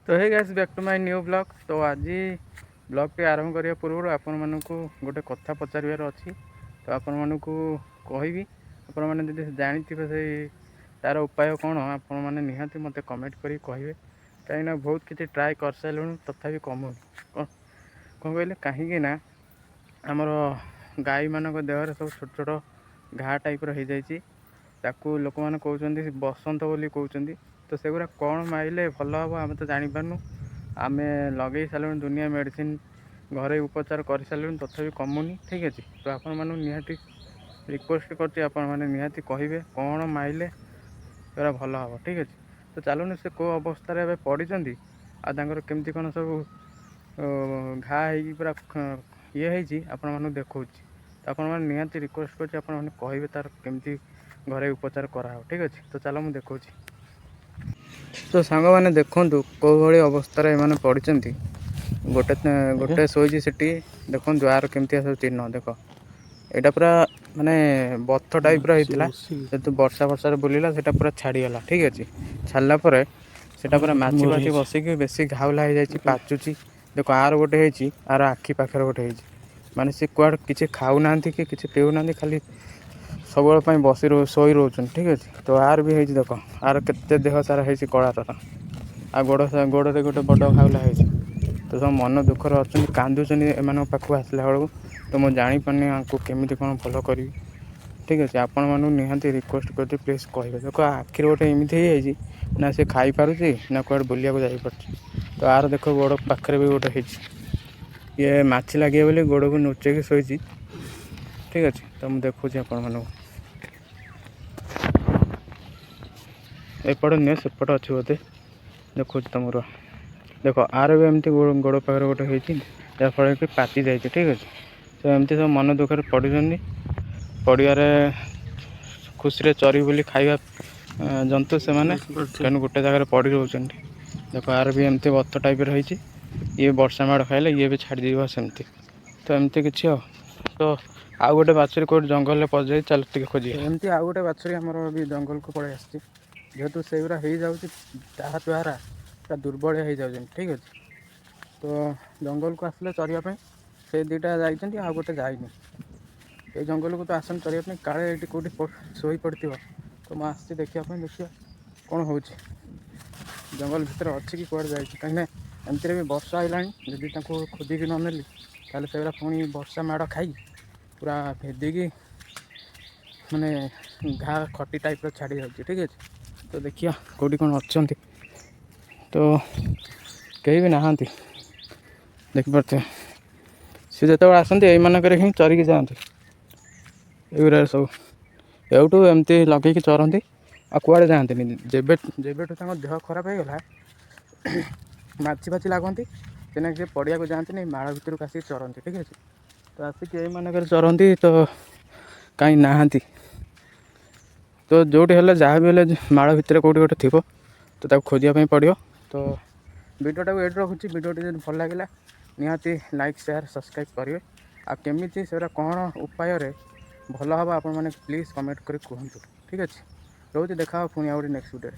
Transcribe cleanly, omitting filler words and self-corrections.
तो hey guys back to my new blog. तो आज ब्लॉग टी आरंभ करिया पूर्व आपण मानकू गोटे कथा पचारिबार अछि। तो आपण मानकू कहबी आपण माने जदि जानिथिबे से तार उपाय कोन आपण माने निहाती मते कमेंट करी कहबे। कहीं ना बहुत किसी ट्राए कर सारूँ तथापि कम कौन कहले कहीं ना आमर गाई मान देहर सब छोट छोट घा टाइप हो जाकू लोक मैंने कहते बसंत बोली कहते। तो सेगुरा कौन माइले भल हम आम तो जापारू आम लगे सारे दुनिया मेडिसिन घरे उपचार कर सारे तथापि कमुनी। ठीक अच्छे तो आपण मानू निहाती रिक्वेस्ट करती कहे कौन माइले सेरा भल हम। ठीक अच्छे तो चलून से कौ अवस्था पड़ी आर केमती कौन सब घा हो पूरा ये आपण देखा। तो आप निहाती रिक्वेस्ट कर तार केमती घरे उपचार करा। ठीक अच्छे तो चलो मुझे देखा। तो सांग मैंने देखु कौ भाई अवस्था एम पड़ी गोटे गोटे शोची से देखो आर केमती सब चिन्ह देख यहाँ पूरा माने बथ टाइप रही वर्षा वर्षा बुलला से पूरा छाड़ीगला। ठीक अच्छे छाड़ला पूरा माछी फाछी बसिक बेसी घाउला हो जाए पाचुची। देख आर गोटे आर आखि पाखे गोटे माने सी कुआड़ किसी खाऊना कि किसी पीऊना खाली सब बसी शोई रोच। ठीक अच्छे तो आर भी देख आर के देह सारा है कला तार आ गोड़े गोटे बड़ घाउला है। तो सब मन दुखर अच्छा कांदुच एम पाखु आसला बेलू। तो मुझे जापारे आपको केमी कौन भल करी। ठीक अच्छे आपण मानू निहाती रिक्वेस्ट कर प्लीज कहे देख आखिर गोटे एमती ना सी खाई पारुची ना कुआड़े बुलिया जापर। तो आर देख गोड़ पाखे भी गोटे ये माछी लगे बोली गोड़ को नुचेक शोची। ठीक अच्छे तो मुझे देखुची आपण मानू एपट नुहे सेपट अच्छे बोधे देखो तुम देख आर भी एमती गोड़ पाखे गोटे जहाँफल कि पाचि जाए। ठीक अच्छे तो एमती सब मन दुखर पड़े पड़ियार खुशी चरी बोली खाଇବା जंतु से मैंने तेणु गोटे जगह पड़ी रोच। देख आर भी एमती बथ टाइप रही ये वर्षा माड़ खाइले ये भी छाड़ी सेमती। तो एमती किसी तो आउ गोटे बाछुरी कौट जंगल में पजाई चल टे खोज एमती आउ गोटे बाछुरी आमर भी जंगल को पड़े आसी जेहेतु से गुरा हो जाऊँगी ताहा द्वारा पूरा दुर्बल हो जाऊँ। ठीक अच्छे तो जंगल को आसले चरवाई से दुईटा जाइए आ गोटे जाइनी ये जंगल को तो आसन चरवाई काले ये कौटी शोई पड़ती। तो मुझे आसी देखापी देखिए कौन हो जंगल भितर अच्छी कि कौड़े जाए कहीं एमती भी वर्षा आईला जदि खोदिकी न नेली ताले से पुणी वर्षा माड़ खाई पूरा भेदिकी माने घा खटी टाइप छाड़ी जाऊँगी। ठीक अच्छे तो देखिए कौटी कौन अच्छा तो कहीं भी नहांती देखिपे सी जो आसती यही हिं चरिकी जाती युरा सब एवटू एमती लगे चरती आ कुआड़े जाती जेबे देह खराब हो गला माछी फाची लगती से पड़िया को जाती माड़ भर को आसिक चरती। ठीक अच्छे तो आसिक यही चरती तो कहीं नहांती तो जोटी है जहाँ भी है माड़ भितर कौटी गोटे थी तो खोजापी पड़ो। तो वीडियोटा को ये रखुच्छी वीडियोटी जो भल लगे निहाती लाइक शेयर सब्सक्राइब करेंगे आ केमी से कौन उपाय भल हम आप प्लीज कमेंट कर कहतु। ठीक अच्छे रोज देखा पुणी आ नेक्स्ट वीडियो।